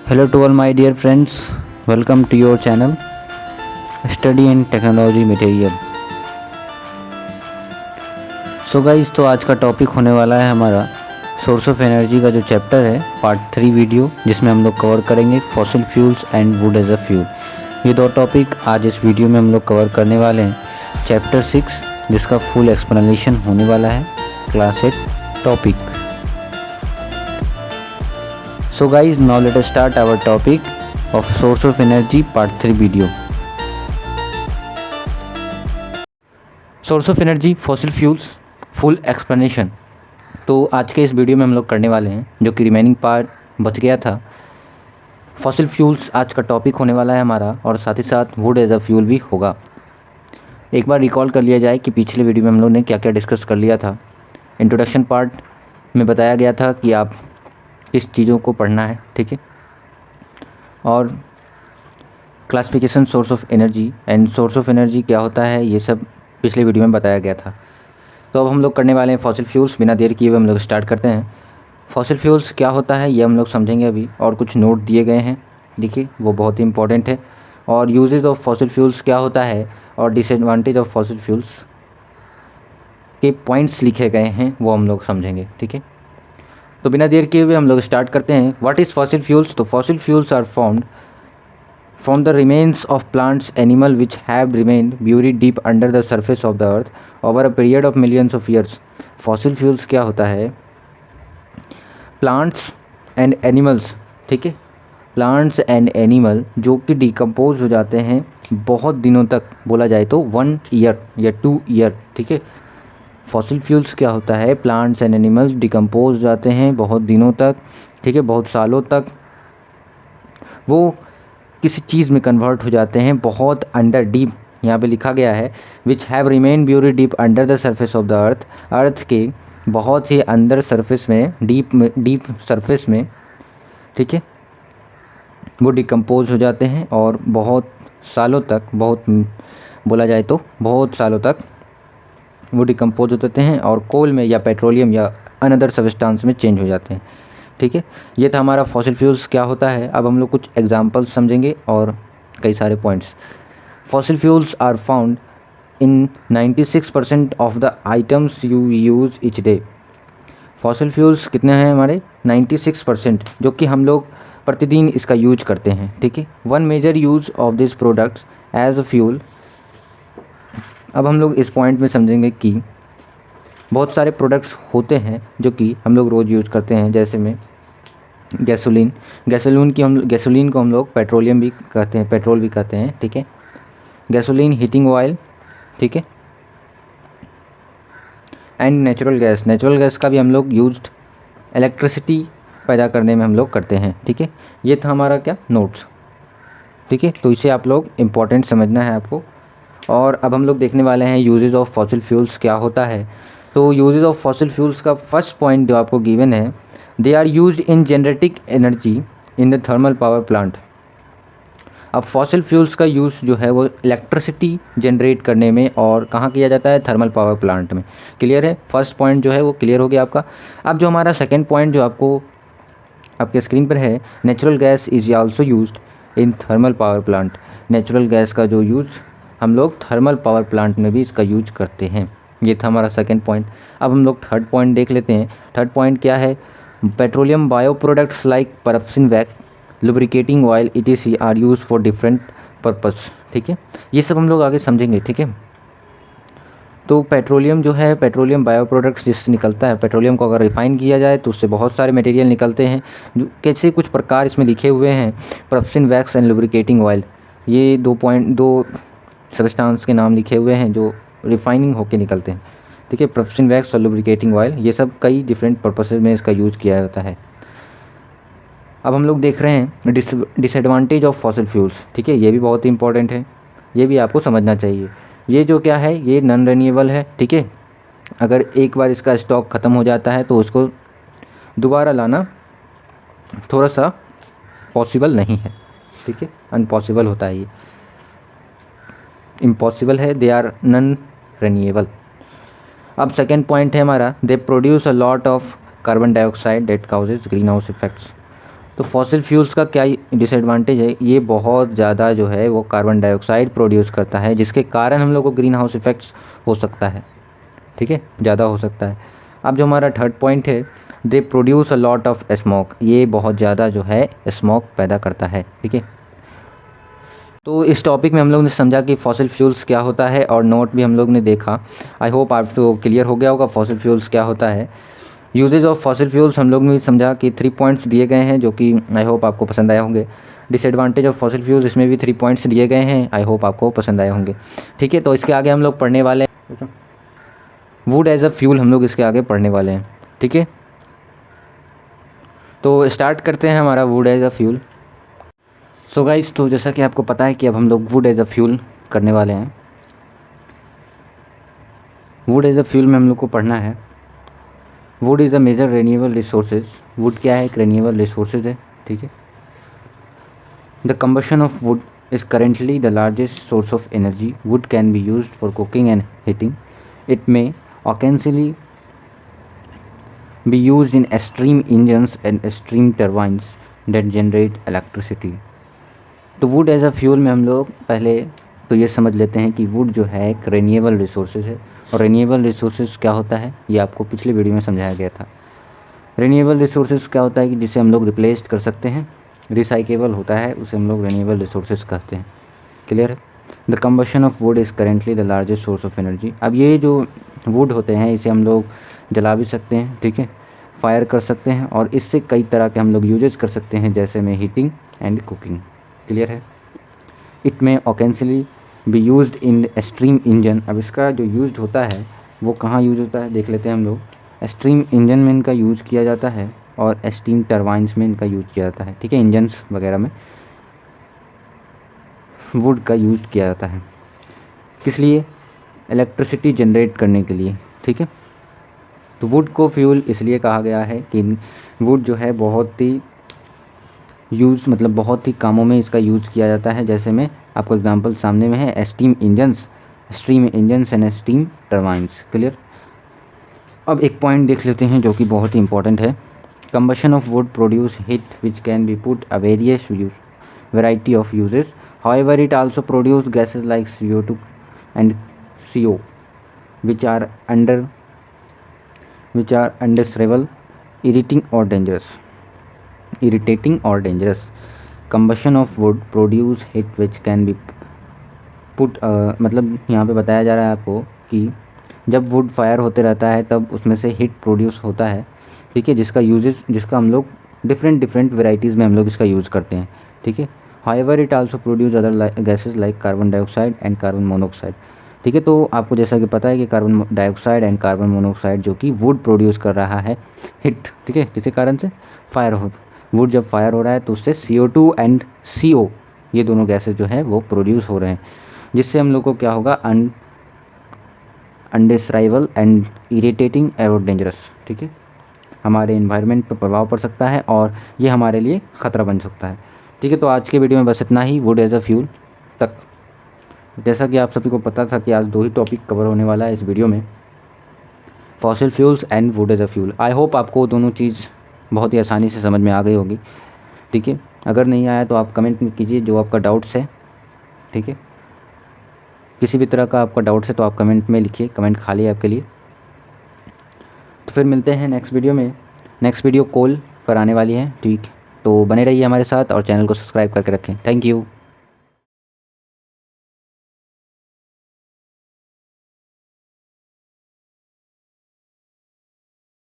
Hello to all my dear friends, welcome to your channel Study and Technology Material। So guys, तो आज का topic होने वाला है हमारा सोर्स ऑफ एनर्जी का जो चैप्टर है पार्ट 3 वीडियो, जिसमें हम लोग कवर करेंगे fossil fuels and wood as a fuel. ये दो टॉपिक आज इस वीडियो में हम लोग कवर करने वाले हैं। चैप्टर 6 जिसका फुल एक्सप्लेनेशन होने वाला है class 8 topic. So guys, now let us start our topic of source of energy part 3 video। Source of energy fossil fuels full explanation. तो आज के इस वीडियो में हम लोग करने वाले हैं, जो कि रिमेनिंग पार्ट बच गया था। फॉसिल फ्यूल्स आज का टॉपिक होने वाला है हमारा, और साथ ही साथ वुड एज अ फ्यूल भी होगा। एक बार रिकॉल कर लिया जाए कि पिछले वीडियो में हम लोग ने क्या क्या डिस्कस कर लिया था। इंट्रोडक्शन पार्ट में बताया गया था कि आप किस चीज़ों को पढ़ना है, ठीक है, और classification source of energy and source of energy क्या होता है, ये सब पिछले वीडियो में बताया गया था। तो अब हम लोग करने वाले हैं फॉसिल फ्यूल्स। बिना देर किए हुए हम लोग स्टार्ट करते हैं। फॉसिल फ्यूल्स क्या होता है ये हम लोग समझेंगे अभी, और कुछ नोट दिए गए हैं, देखिए वो बहुत ही इंपॉर्टेंट है। और यूजेज ऑफ फॉसिल फ्यूल्स क्या होता है और डिसएडवांटेज ऑफ फॉसिल फ्यूल्स के पॉइंट्स लिखे गए हैं, वो हम लोग समझेंगे, ठीक है। तो बिना देर किए हुए हम लोग स्टार्ट करते हैं। What is fossil fuels? तो fossil fuels are found from the remains of plants animal which have remained buried deep under the surface of the earth over a period of millions of years. Fossil fuels क्या होता है? Plants and animals, ठीक है, plants and animal जो कि decompose हो जाते हैं बहुत दिनों तक, बोला जाए तो 1 ईयर या 2 ईयर, ठीक है। फॉसिल फ्यूल्स क्या होता है? प्लांट्स एंड एनिमल्स डिकम्पोज हो जाते हैं बहुत दिनों तक, ठीक है, बहुत सालों तक। वो किसी चीज़ में कन्वर्ट हो जाते हैं बहुत अंडर डीप, यहाँ पे लिखा गया है which have remain buried deep under the surface of the earth. Earth के बहुत ही अंदर सरफेस में, डीप सरफेस में, ठीक है, वो डिकम्पोज हो जाते हैं और बहुत सालों तक, बहुत बोला जाए तो बहुत सालों तक वो डिकम्पोज होते हैं और कोल में या पेट्रोलियम या अनदर सब्सटेंस में चेंज हो जाते हैं, ठीक है। ये था हमारा फॉसिल फ्यूल्स क्या होता है। अब हम लोग कुछ एग्जांपल्स समझेंगे और कई सारे points. Fossil fuels are found in 96% of the items you use each day. Fossil fuels कितने हैं हमारे? 96%, जो कि हम लोग प्रतिदिन इसका यूज करते हैं, ठीक है। One major use of this products as a fuel. अब हम लोग इस पॉइंट में समझेंगे कि बहुत सारे प्रोडक्ट्स होते हैं जो कि हम लोग रोज़ यूज़ करते हैं, जैसे में गैसोलीन। गैसोलीन को हम लोग पेट्रोलियम भी कहते हैं, पेट्रोल भी कहते हैं, ठीक है। गैसोलीन, हीटिंग ऑयल, ठीक है, and natural gas. Natural gas का भी हम लोग यूज्ड इलेक्ट्रिसिटी पैदा करने में हम लोग करते हैं, ठीक है। ये था हमारा क्या, नोट्स, ठीक है। तो इसे आप लोग इम्पॉर्टेंट समझना है आपको। और अब हम लोग देखने वाले हैं यूजेज ऑफ फॉसिल फ्यूल्स क्या होता है। तो यूजेज ऑफ फॉसिल फ्यूल्स का फर्स्ट पॉइंट जो आपको गिवन है, they are used in generating energy in the thermal power plant. अब फॉसिल फ्यूल्स का यूज़ जो है वो इलेक्ट्रिसिटी जनरेट करने में और कहाँ किया जाता है? थर्मल पावर प्लांट में। क्लियर है? फर्स्ट पॉइंट जो है वो क्लियर हो गया आपका। अब जो हमारा सेकेंड पॉइंट जो आपको आपके स्क्रीन पर है, natural gas is also used in thermal power plant. Natural gas का जो यूज़ हम लोग थर्मल पावर प्लांट में भी इसका यूज करते हैं। ये था हमारा सेकंड पॉइंट। अब हम लोग थर्ड पॉइंट देख लेते हैं। थर्ड पॉइंट क्या है? Petroleum bio products like paraffin wax, lubricating oil etc are use for different purpose, ठीक है। ये सब हम लोग आगे समझेंगे, ठीक है। तो पेट्रोलियम जो है, पेट्रोलियम बायो प्रोडक्ट्स जिससे निकलता है, पेट्रोलियम को अगर रिफ़ाइन किया जाए तो उससे बहुत सारे मटेरियल निकलते हैं, जो कैसे कुछ प्रकार इसमें लिखे हुए हैं। Paraffin wax and lubricating oil, ये दो सब्सटेंस के नाम लिखे हुए हैं जो रिफाइनिंग होके निकलते हैं, ठीक है। पैराफिन वैक्स और लुब्रिकेटिंग ऑयल, ये सब कई डिफरेंट पर्पसेस में इसका यूज़ किया जाता है। अब हम लोग देख रहे हैं डिसएडवांटेज ऑफ फॉसिल फ्यूल्स, ठीक है। ये भी बहुत ही इंपॉर्टेंट है, ये भी आपको समझना चाहिए। ये जो क्या है, ये नॉन रिन्यूएबल है, ठीक है। अगर एक बार इसका स्टॉक ख़त्म हो जाता है तो उसको दोबारा लाना थोड़ा सा पॉसिबल नहीं है, ठीक है, अनपॉसिबल होता है, ये इम्पॉसिबल है, दे आर नॉन रिन्यूएबल। अब सेकेंड पॉइंट है हमारा, they produce a lot of carbon dioxide that causes green house effects. तो फॉसिल फ्यूल्स का क्या डिसएडवांटेज है, ये बहुत ज़्यादा जो है वो कार्बन डाइऑक्साइड प्रोड्यूस करता है, जिसके कारण हम लोग को ग्रीन हाउस इफेक्ट्स हो सकता है, ठीक है, ज़्यादा हो सकता है। अब जो हमारा थर्ड पॉइंट है, they produce a lot of smoke, ये बहुत ज़्यादा जो है स्मोक पैदा करता है, ठीक है। तो इस टॉपिक में हम लोग ने समझा कि फॉसिल फ्यूल्स क्या होता है और नोट भी हम लोग ने देखा। आई होप आपको क्लियर हो गया होगा फॉसिल फ्यूल्स क्या होता है। यूजेज ऑफ फॉसिल फ्यूल्स हम लोग ने समझा कि 3 पॉइंट्स दिए गए हैं, जो कि आई होप आपको पसंद आए होंगे। डिसएडवांटेज ऑफ फॉसिल फ्यूल्स, इसमें भी 3 पॉइंट्स दिए गए हैं, आई होप आपको पसंद आए होंगे, ठीक है। तो इसके आगे हम लोग पढ़ने वाले हैं वुड एज अ फ्यूल, हम लोग इसके आगे पढ़ने वाले हैं, ठीक है। तो स्टार्ट करते हैं हमारा wood as a fuel. So guys, तो जैसा कि आपको पता है कि अब हम लोग वुड एज अ फ्यूल करने वाले हैं। वुड एज अ फ्यूल में हम लोग को पढ़ना है wood is a major renewable resources. Wood क्या है, एक रेन्यूएबल रिसोर्सेज है, ठीक है। The combustion of wood is currently the largest source of energy. Wood can be used for cooking and heating. It may occasionally be used in steam engines and steam turbines that generate electricity। तो would as a fuel में हम लोग पहले तो ये समझ लेते हैं कि वुड जो है एक रेन्यूएबल रिसोर्सेज है। और रेन्यूएबल रिसोर्सेज क्या होता है, ये आपको पिछले वीडियो में समझाया गया था। रेन्यूएबल रिसोर्सेज क्या होता है कि जिसे हम लोग रिप्लेस कर सकते हैं, रिसाइकेबल होता है, उसे हम लोग रेन्यूएबल रिसोर्सेज कहते हैं। क्लियर है। The combustion of wood is currently the largest source of energy. अब ये जो वुड होते हैं इसे हम लोग जला भी सकते हैं, ठीक है, फायर कर सकते हैं, और इससे कई तरह के हम लोग यूजेस कर सकते हैं, जैसे में हीटिंग एंड कुकिंग। क्लियर है। It may occasionally be used in stream engine. अब इसका जो यूज्ड होता है वो कहाँ यूज होता है देख लेते हैं हम लोग। स्ट्रीम इंजन में इनका यूज़ किया जाता है और स्टीम टरबाइंस में इनका यूज़ किया जाता है, ठीक है। इंजन्स वगैरह में वुड का यूज़ किया जाता है, किस लिए, इलेक्ट्रिसिटी जनरेट करने के लिए, ठीक है। तो वुड को फ्यूल इसलिए कहा गया है कि वुड जो है बहुत ही मतलब बहुत ही कामों में इसका यूज़ किया जाता है। जैसे में आपको एग्जांपल सामने में है, steam engines and steam turbines. Clear. अब एक पॉइंट देख लेते हैं जो कि बहुत ही इंपॉर्टेंट है। Combustion of would produce heat which can be put a various variety of uses. However, it also produces gases like CO2 and CO, which are undesirable, irritating or dangerous. Combustion of wood produce heat which can be put मतलब यहाँ पे बताया जा रहा है आपको कि जब वुड फायर होते रहता है तब उसमें से हीट प्रोड्यूस होता है, ठीक है, जिसका हम लोग डिफरेंट वेराइटीज़ में हम लोग इसका यूज़ करते हैं, ठीक है। However it also produce other gases like carbon dioxide and carbon monoxide, ठीक है। तो आपको जैसा कि पता है कि carbon dioxide and carbon monoxide जो कि वुड प्रोड्यूस कर रहा है हिट, ठीक है, किसी कारण से फायर हो, वुड जब फायर हो रहा है तो उससे CO2 एंड CO, ये दोनों गैसेज जो है वो प्रोड्यूस हो रहे हैं, जिससे हम लोग को क्या होगा, अनडिस्क्राइबल एंड इरिटेटिंग और डेंजरस, ठीक है, हमारे इन्वायरमेंट पर प्रभाव पड़ सकता है और ये हमारे लिए ख़तरा बन सकता है, ठीक है। तो आज के वीडियो में बस इतना ही, वुड एज अ फ्यूल तक। जैसा कि आप सभी को पता था कि आज 2 ही टॉपिक कवर होने वाला है इस वीडियो में, fossil fuels and wood as a fuel. I hope आपको दोनों चीज़ बहुत ही आसानी से समझ में आ गई होगी, ठीक है। अगर नहीं आया तो आप कमेंट में कीजिए जो आपका डाउट्स है, ठीक है। किसी भी तरह का आपका डाउट्स है तो आप कमेंट में लिखिए, कमेंट खाली है आपके लिए। तो फिर मिलते हैं नेक्स्ट वीडियो में। नेक्स्ट वीडियो कोल पर आने वाली है, ठीक। तो बने रहिए हमारे साथ और चैनल को सब्सक्राइब करके रखें। Thank you.